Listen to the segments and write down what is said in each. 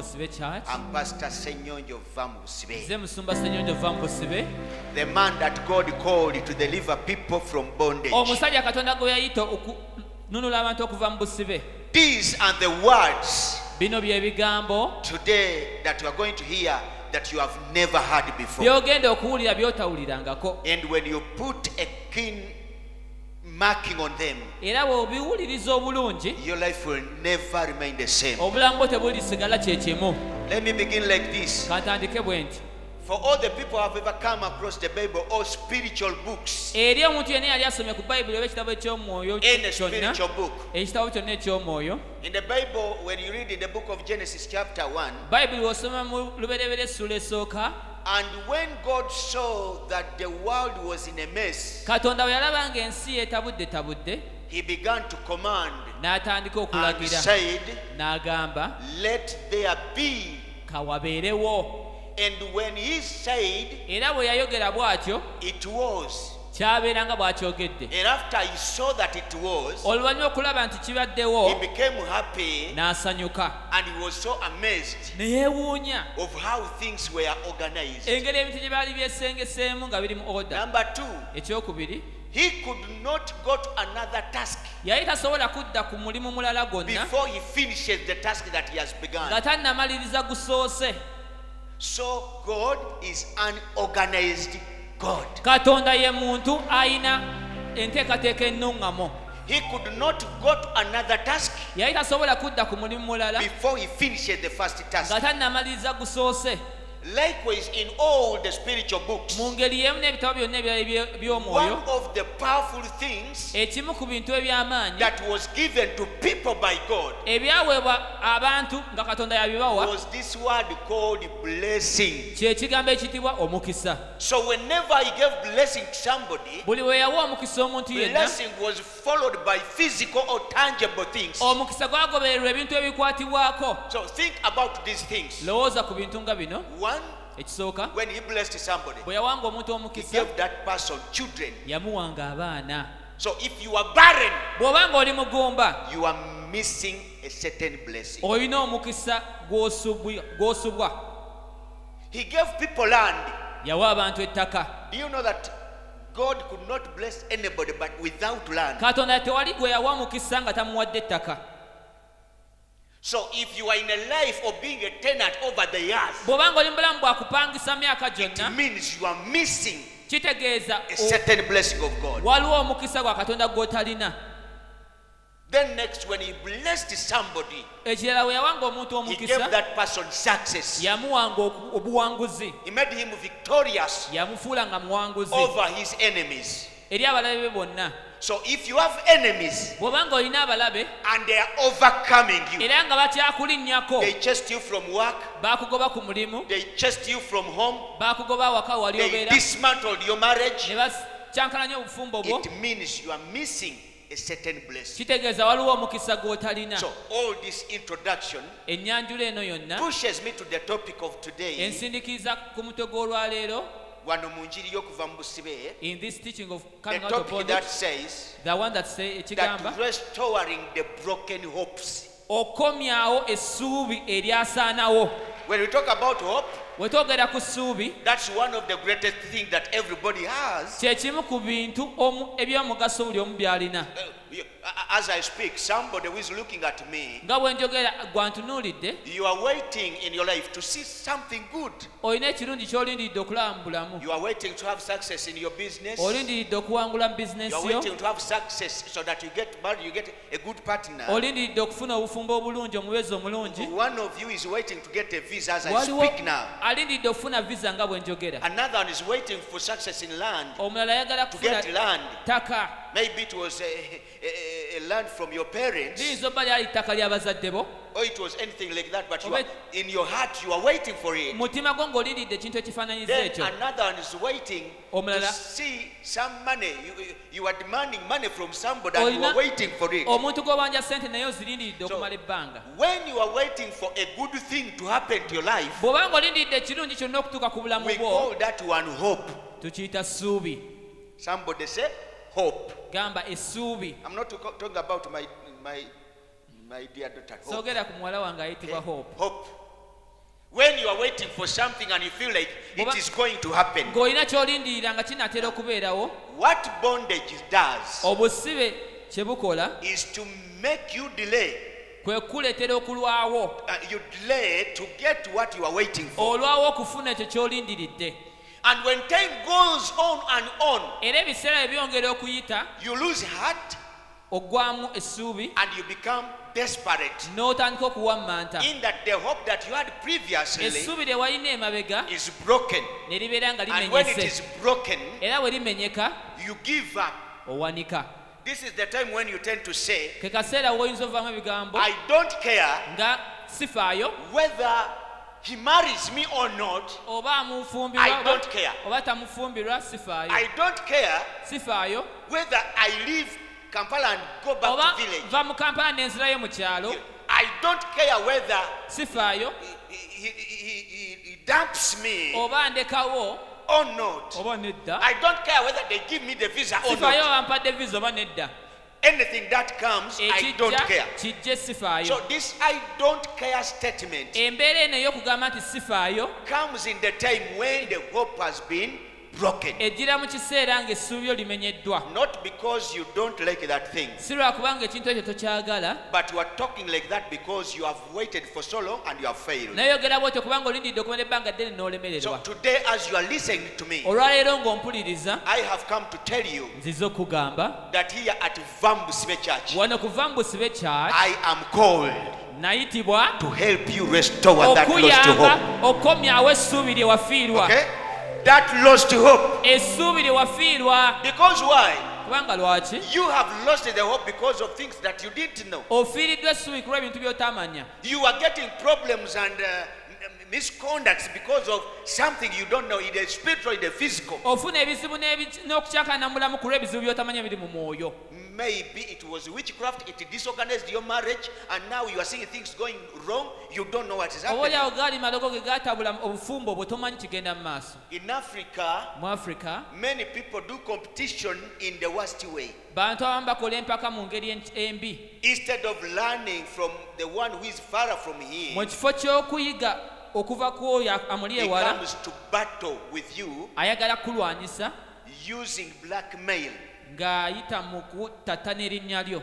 Busibe Church. I'm Pastor Senyonjo Vamusibe. Nze Musumba Senyonjo Vamusibe. The man that God called to deliver people from bondage. Omusajja Katonda gwe yayita okununula abantu okuva mu busibe. These are the words Bino bye bigambo today that you are going to hear that you have never heard before. byogenda okuwulira byotawulirangako. And when you put a keen marking on them, Era bw'obiwuliriza obulungi your life will never remain the same. obulamu bwo tebulisigala kye kimu. Let me begin like this. Kantandike bwe nti For all the people who have ever come across the Bible or spiritual books, eri omuntu yenna yali asomye ku bayibuli oba ekitabo eky'omwoyo any kyonna spiritual book. ekitabo kyonna eky'omwoyo In the Bible, when you read in the book of Genesis chapter 1, bayibuli w'osoma mu lubereberye essula esooka, and when God saw that the world was in a mess, Katonda bwe yalaba ng'ensi yeetabudde he began to command n'atandika and okulagira said, n'agamba let there be. kawabeerewo. And when he said, Era bwe yayogera bw'atyo it was. kyabeera nga bw'akyogedde. And after he saw that it was, Oluvannyuma okulaba nti kibaddewo he became happy n'asanyuka and he was so amazed ne yeewuunya of how things were organized. engeri ebintu gye byali byesengeseemu nga biri mu oda. Number 2, Ekyokubiri, he could not go to another task yali tasobola kudda ku mulimu mulala gwonna before he finishes the task that he has nga begun. tannamaliriza gusoose. So God is an organized God. Katonda ye muntu ayina enteekateeka ennuŋŋamo. He could not go to another task Yali tasobola kudda ku mulimu mulala before he finishes the first task. nga tannamaliriza gusoose. Likewise, in all the spiritual books, Mu ngeri y'emu n'ebitabo byonna ebirala one by'omwoyo, of the powerful things ekimu ku bintu eby'amaanyi that was given to people by God ebyaweebwa abantu nga Katonda yabibawa was this word called blessing. kye kigambo ekiyitibwa omukisa. So whenever he gave blessing to somebody, Buli we yawa omukisa omuntu yenna, blessing was followed by physical or tangible things. omukisa gwagobererwa ebintu ebikwatibwako. So think about these things. Lowooza ku bintu nga bino. One, Ekisooka, when he blessed somebody, bwe yawanga omuntu he omukisa gave that person children. yamuwanga abaana. So if you are barren, Bw'oba ng'oli mugumba, you are missing a certain blessing. olina omukisa gw'osubwa. He gave people land. Yawa abantu ettaka. Do you know that God could not bless anybody but without land? Katonda tewali gwe yawa mukisa nga tamuwadde ettaka. So if you are in a life of being a tenant over the years, Bw'oba ng'oli mu bulamu bwa kupangisa myaka it gyonna, means you are missing kitegeeza a certain blessing of God. waliwo omukisa gwa Katonda gw'otalina. Then next, when he blessed somebody, Ekirala bwe yawanga omuntu he gave omukisa, that person success. yamuwanga obuwanguzi. He made him victorious Yamufuula nga muwanguzi over his enemies. eri abalabe be bonna. So if you have enemies Bw'oba ng'olina abalabe and they are overcoming you, era nga batyakulinnyako, they chased you from work, baakugoba ku mulimu, they chased you from home, baakugoba awaka wali they obeera, dismantled your marriage, ne bakyankalanya obufumbo bwo, it means you are missing a certain blessing. kitegeeza waliwo omukisa gw'otalina. So all this introduction Ennyanjula eno yonna pushes me to the topic of today. ensindikiriza ku mutwe gw'olwaleero, Wano mu njiri y'okuva mu busibe, in this teaching of the coming out of topic that bondage, says the one that say ekigamba that restoring the broken hopes. okomyawo essuubi eryasaanawo. When we talk about hope, Bwe twogera ku ssuubi, that's one of the greatest things that everybody has. kye kimu ku bintu eby'omugaso buli omu by'alina. As I speak, somebody who is looking at me, Nga bwe njogera gwantunuulidde, you are waiting in your life to see something good. olina ekirungi ky'olindiridde okulaba mu bulamu. You are waiting to have success in your business. Olindiridde okuwangula mu You bizinesi are yo. waiting to have success so that you get married, you get a good partner. Olindiridde okufuna obufumbo obulungi, omubeezi omulungi. One of you is waiting to get a visa as I Waliwo speak now. alindiridde okufuna visa nga bwe njogera. Another one is waiting for success in land, Omulala ayagala to kufuna get land. ttaka. Maybe it was a land from your parents, Liyinza obba lyali ttaka ly'abazadde bo. or it was anything like that, but Oba- in your heart you are waiting for it. Mutima gwo ng'olindiridde ekintu ekifaananyiza Then ekyo. another one is waiting to Omulala- see some money. You are demanding money from somebody and you Olina- are waiting for it. Omuntu gw'obanja ssente naye ozirindiridde So- okumala ebbanga. When you are waiting for a good thing to happen to your life, Bw'oba ng'olindiridde ekirungi kyonna okutuuka ku bulamu we bwo, call that one hope. tukiyita ssuubi. Somebody say hope. Gamba essuubi. I'm not talking about my dear daughter. Hope. Soogera ku muwala wange ayitibwa Okay? Hope. Hope. When you are waiting for something and you feel like it is going to happen, ng'olina ky'olindirira nga kinaatera okubeerawo, what bondage does obusibe kye bukola is to make you delay. kwe kuleetera okulwawo, You delay to get what you are waiting for. olwawo okufuna ekyo ky'olindiridde. And when time goes on and on, Era ebiseera byongera okuyita, you lose heart oggwamu essuubi, and you become desperate. n'otandika okuwammanta. In that the hope that you had previously Essuubi lye walina emabega is broken. ne libeera nga And when it limenyese, is broken, era bwe limenyeka you give up. owanika. This is the time when you tend to say, Ke kaseera w'oyinza ovaamu ebigambo I don't care nga sifaayo, whether he marries me or not. oba I amufumbirwa don't care. oba tamufumbirwa, sifaayo. I don't care Sifaayo, whether I leave Kampala and go back oba to village. va mu Kampala n'enzirayo mu kyalo, I don't care whether sifaayo, he dumps me oba ndekawo or not. oba nedda, I don't care whether they give me the visa or sifaayo not. oba mpadde visa oba nedda. Anything that comes, I don't Ekijja care. kijje, sifaayo. So this I don't care statement Embeera eno ey'okugamba nti sifaayo comes in the time when the hope has been broken. ejjira mu kiseera ng'essuubi lyo limenyeddwa. Not because you don't like that thing, Si lwa kubanga ekintu ekyo tokyagala, but you are talking like that because you have waited for so long and you have failed. nayogera bw'otyo kubanga olindidde okumala ebbanga ddene So n'olemererwa. today, as you are listening to me, Olwaleero ng'ompuliriza, I have come to tell you nzize okugamba that here at Vambusibe Church, wano ku Vambusibe Church I am called nayitibwa to help you restore that lost okuyamba hope. okomyawo essuubi lye wafiirwa. Okay? That lost hope. Essuubi lye wafiirwa. Because why? Kubanga lwaki? You have lost the hope because of things that you didn't know. Ofiiriddwa essuubi kulwa ebintu by'otamanya. You are getting problems and misconducts because of something you don't know, either spiritual, either physical. Ofuna ebizibu n'okukyakana mu bulamu ku lw'ebizibu by'otamanya biri mu mwoyo. Maybe it was witchcraft, it disorganized your marriage, and now you are seeing things going wrong. You don't know what is happening. Oboolyawo gaali malogo ge gaatabula obufumbo bwe tomanyi kigenda mu maaso. In Africa, Mu Africa, many people do competition in the worst way. bantu abamu bakola empaka mu ngeri embi. Instead of learning from the one who is far from here, Mu kifo ky'okuyiga okuva ku oyo amuli he ewala, comes to battle with you ayagala kulwanyisa using blackmail. ng'ayita mu kutatta n'erinnya lyo.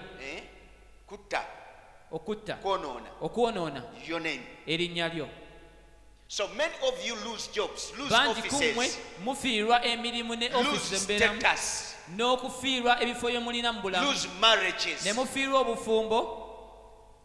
Kutta, Okutta, konoona, okwonoona your name. erinnya lyo. So many of you lose jobs, lose Bangi kummwe offices, mufiirwa emirimu ne lose ofisi zembeeramu, status, n'okufiirwa ebifo bye mulina mu bulamu, lose marriages, ne mufiirwa obufumbo,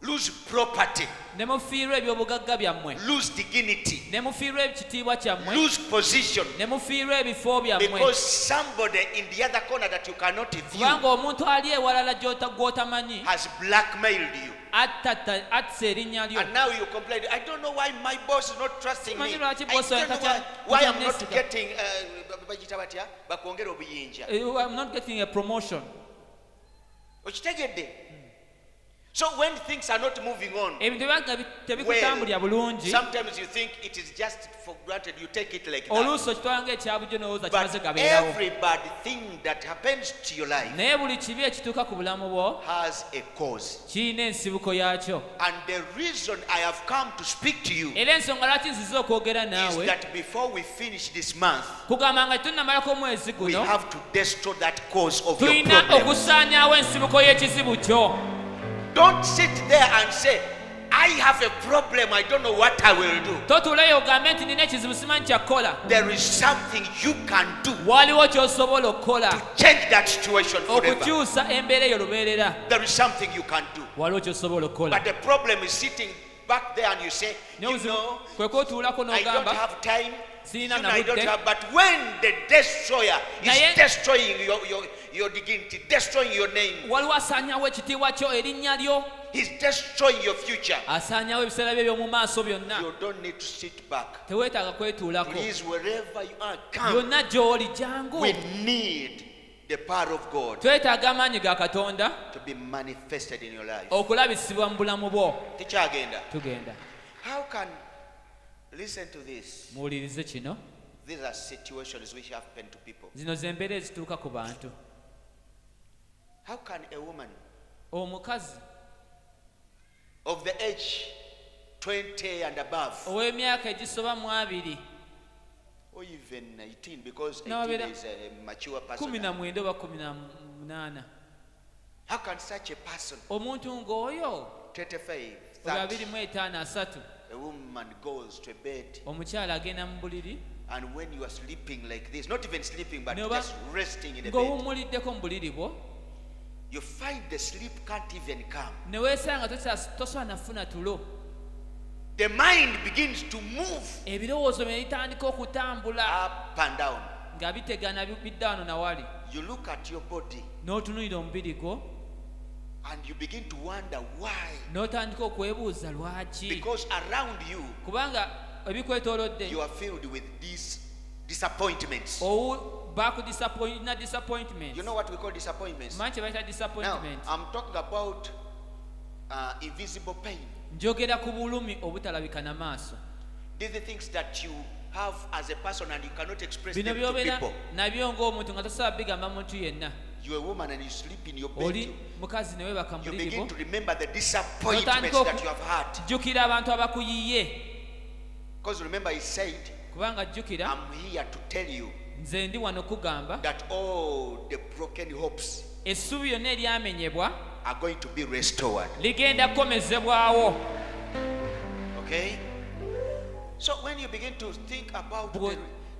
lose property, ne mufiirwa ebyobugagga byammwe, lose dignity, ne mufiirwa ekitiibwa kyammwe, lose position, ne mufiirwa ebifo byammwe, because somebody in the other corner that you cannot view kubanga omuntu ali ewalala gw'otamanyi has blackmailed you. atta erinnya lyo. And now you complain, I don't know why my boss is not trusting me. Manyi I lwaki don't boss know wange why I'm not takyannesiga. getting bagiyita batya bakwongera obuyinja. I'm not getting a promotion. Okitegedde? So when things are not moving on, Ebintu byanga tebikutambulira bulungi, sometimes you think it is just for granted, you take it like that. oluusi okitwala ng'ekyabujjo n'olowooza kimaze But gabeerawo. every bad thing that happens to your life Naye buli kibi ekituuka ku bulamu bwo has a cause. kirina ensibuko yaakyo. And the reason I have come to speak to you Era ensonga lwaki nzize okwogera is naawe, that before we finish this month, kugamba nga tunnamalako omwezi we guno, have to destroy that cause of your tulina problem. okusaanyaawo ensibuko y'ekizibu kyo. Don't sit there and say, I have a problem, I don't know what I will do. Totuulayo ogambe nti nina ekizibu simanyi kyakukola. There is something you can do Waliwo ky'osobola okukola to change that situation forever. okukyusa embeera eyo lubeerera. There is something you can do. Waliwo ky'osobola okukola. But the problem is sitting back there and you say, you know, kwe kwotuulako I don't n'ogamba have time. Sina I don't nabudde. have. But when the destroyer is Naye- destroying your dignity, destroying your name, waliwo asaanyaawo ekitiibwa kyo, erinnya lyo, he's destroying your future. asaanyaawo ebiseera byo eby'omu maaso byonna. You don't need to sit back. Teweetaaga kwetuulako. Please, wherever you are, come. Byonna gy'oli jangu. We need the power of God Twetaaga amaanyi ga Katonda to be manifested in your life. okulabisibwa mu bulamu bwo. Tekyagenda. Tugenda. How can, listen to this. Muwulirize kino. These are situations which happen to people. Zino ze mbeera ezituuka ku bantu. How can a woman Omukazi of the age 20 and above, ow'emyaka egisoba mu 2 or even 18, because 18 N'ababeera is a mature person. 19 oba 18. How can such a person, Omuntu ng'oyo 25, oba 30, 25 a woman goes to bed, omukyala agenda mu buliri and when you are sleeping like this, not even sleeping, but N'oba just resting in the bed, ng'owummuliddeko mu buliri bwo you find the sleep can't even come. ne weesanga tosobola nafuna tulo, The mind begins to move ebirowoozo bye bitandika okutambula up and down. nga bitegana bidda wano nawali, You look at your body n'otunuulira omubiri gwo and you begin to wonder why. n'otandika okwebuuza lwaki, Because around you, kubanga ebikwetoolodde you are filled with these disappointments. na disappointment. You know what we call disappointments? Manyi kye bayita Now, disappointment? I'm talking about invisible pain. Njogera ku bulumi obutalabika na maaso. These are things that you have as a person and you cannot express Bino them to by'obeera people. nabyo ng'omuntu nga tosobola bigamba muntu yenna. You're a woman and you sleep in your Oli bed. mukazi ne weebaka mu You buliri begin bwo, to remember the disappointments n'otandika that you have had. okujjukira abantu abakuyiye, Because remember, he said, kubanga jjukira I'm here to tell you nze ndi wano kugamba that all the broken hopes essuubi lyonna eryamenyebwa are going to be restored. ligenda kukomezebwawo. Okay? So when you begin to think about Because-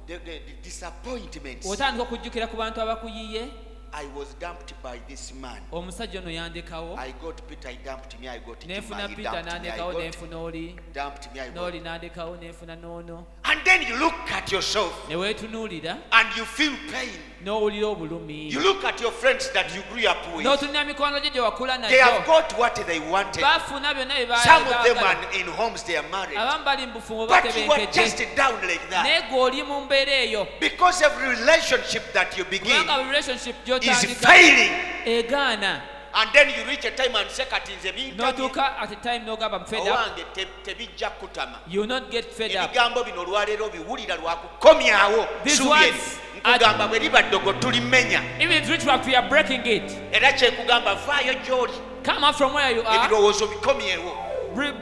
the disappointments, Otandika okujjukira ku bantu abakuyiye, I was dumped by this man. omusajja ono yandekawo, I got Peter, he dumped me. I got Tima, neefuna he Peter dumped me. I n'andekawo, got neefuna oli, dumped me. I got. n'oli n'andekawo, neefuna n'ono. And then you look at yourself Ne weetunuulira and you feel pain. n'owulira obulumi, You look at your friends that you grew up with. n'otunula mikwano gye gye wakula They have nagyo, got what they wanted. baafuna byonna bye Some of them baagala. are in homes they are married. Abamu bali mu bufumbo But you are batebenkedde, just down like that. naye gweoli mu mbeera eyo, Because every relationship that you begin kubanga buli relationship is gy'otandika failing. egaana, And then you reach a time and say kati nze bintamye n'otuuka at a time n'ogamba fed up, owange tebijja kutama. you will not get fed up. Ebigambo bino olwaleero biwulira lwakukomyawo. These Suubi words are- nkugamba bwe liba ddogo tulimenya. Even it's witchcraft, we are breaking it. Era kyekugamba vaayo gy'oli Come out from where you are, ebirowoozo bikomyewo.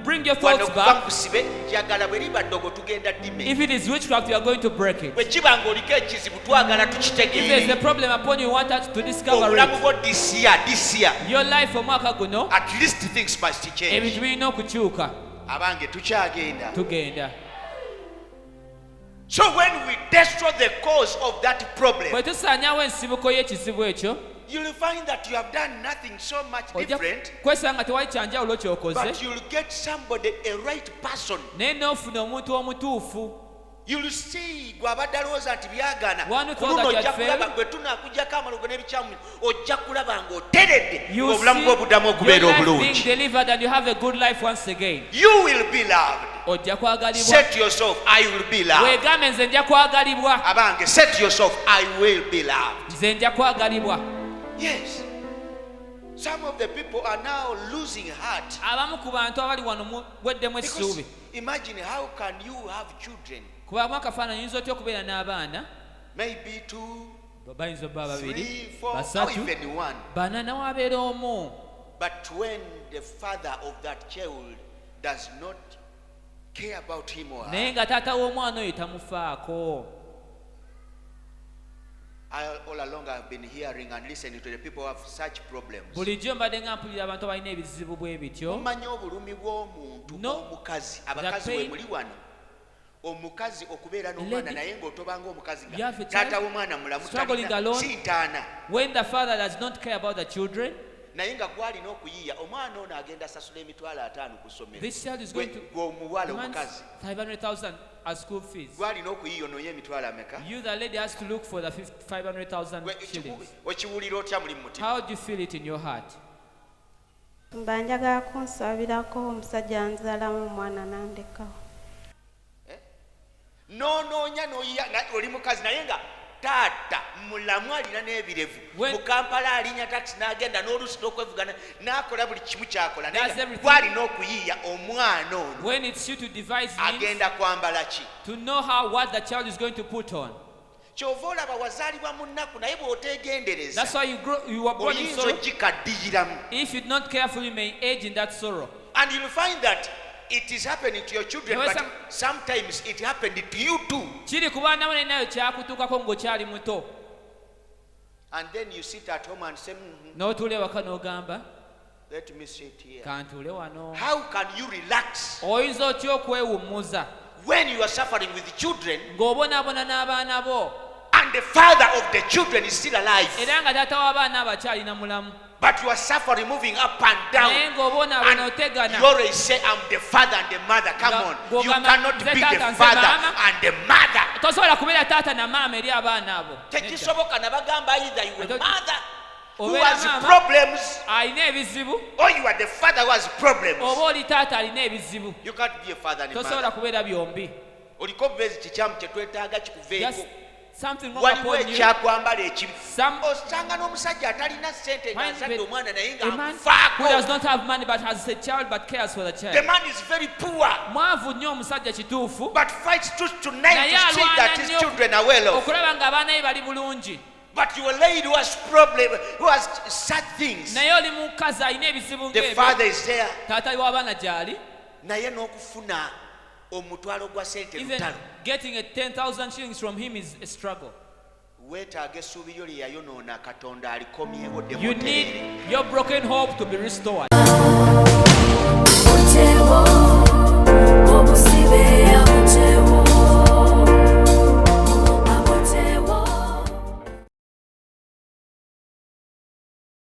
bring your Wano thoughts kuba back. kusibe njagala bwe liba ddogo tugenda If ddime. it is witchcraft, you are going to break it. Bwe kiba ng'oliko ekizibu twagala If there is a tukitegeere. problem upon you, you want us to discover Obulamu it. bwo this year, Your life omwaka guno, at least things must change. ebintu birina okukyuka. Abange tukyagenda. Tugenda. So when we destroy the cause of that problem, Bwe tusaanyawo ensibuko y'ekizibu ekyo, you'll find that you have done nothing so much ojja different, kwesanga tewali kyanjawulo ky'okoze, but you'll get somebody, a right person. naye n'ofuna omuntu omutuufu. You'll see gwe abadde alowooza nti byagaana One who ku thought luno that you ojja had kulaba failed. gwe tunaakuggyako amalogo n'ebikyamu ojja kulaba ng'oteredde You obulamu see bwo buddamu your okubeera life being obulungi. delivered and you have a good life once again. You will be loved. Ojja kwagalibwa. Set yourself, I will be loved. Weegambe nze nja kwagalibwa. Abange, set yourself, I will be loved. Nze nja kwagalibwa. Yes. Some of the people are now losing heart. Abamu ku bantu abali wano weddemu Because essuubi. imagine, how can you have children? Kubamu akafaananyi oyinza otya okubeera n'abaana, Maybe 2, bayinza obba 3, babiri, 4, or basatu, even 1. bana nawabeera omu. But when the father of that child does not care about him or Naye her, nga taata w'omwana oyo tamufaako. all along I've been hearing and listening to the people who have such problems. Bulijjo mbadde nga mpulira abantu abalina ebizibu bwe bityo. Omanyi obulumi bw'omuntu No. omukazi, abakazi pain. we muli wano, omukazi okubeera n'omwana Lady, naye ng'otobanga omukazi you have a taata child w'omwana mulamu struggling talina alone. si ntaana, When the father does not care about the children, naye nga gwalina okuyiiya omwana ono agenda asasula emitwalo 5 ku ssomero. this child is going to Gw'omuwala demand omukazi 500,000 as school fees. gwalina okuyiiya onoye emitwalo ameka? You, the lady, has to look for the 500,000 shillings. Okiwulira otya muli mu mutima? How do you feel it in your heart? Mba njagala kunsabirako omusajja nzaalamu omwana nandekawo. N'onoonya n'oyiiya oli mukazi naye nga taata mulamu alina n'ebirevu When- mu Kampala alinya taxi n'agenda n'oluusi n'okwevugana n'akola buli kimu ky'akola naye Does nga everything- gwalina okuyiiya omwana ono When it's you to devise means agenda kwambala ki? to know what the child is going to put on. Kyova olaba wazaalibwa mu nnaku naye bw'oteegendereza That's why you were born in oyinza sorrow. ogikaddiiramu. If you're not careful, you may age in that sorrow. And you'll find that it is happening to your children, Nawe but sometimes it happened to you too. kiri ku baana bo nayo kyakutuukako ng'okyali muto And then you sit at home and say, n'otuula ewaka n'ogamba let me sit here. kantuule wano. How can you relax Oyinza otya okwewummuza when you are suffering with children ng'obonaabona n'abaana bo and the father of the children is still alive, era nga taata w'abaana abo akyalina mulamu, but you are suffering moving up and down? naye ng'obonaabona And otegana you always say, I'm the father and the mother. Come on. You Gogamba, cannot nze be taata, the nze father maama. and the mother. tosobola kubeera taata na maama eri abaana abo. Tekisoboka na bagamba either you are Ate- mother who Obeera has maama problems alina ebizibu or you are the father who has problems. oba oli taata alina ebizibu. You can't be a father and a Tosobola mother. kubeera byombi. Oliko bubeezi kikyamu kye twetaaga Just kikuveeko. something wrong Waliwo upon you. ekyakwambala ekibi. Some Osanga n'omusajja atalina ssente Find ng'azadde the- omwana naye a man who does ng'amufaako. not have money but has a child but cares for the The child. man is very poor, Mwavu nnyo omusajja kituufu, but fights tooth to nail naye to see that alwana his nnyo children are well off. okulaba ng'abaana be bali bulungi. But your lady who has problem, who has sad things, Naye oli mukazi alina ebizibu the ng'ebyo. father is there. Taata w'abaana gy'ali. Naye n'okufuna omutwalo gwa sente Even lutalo. getting a 10,000 shillings from him is a struggle. Weetaaga essuubi lyo lye yayonoona Katonda alikomyewo You demoterere. need your broken hope to be restored.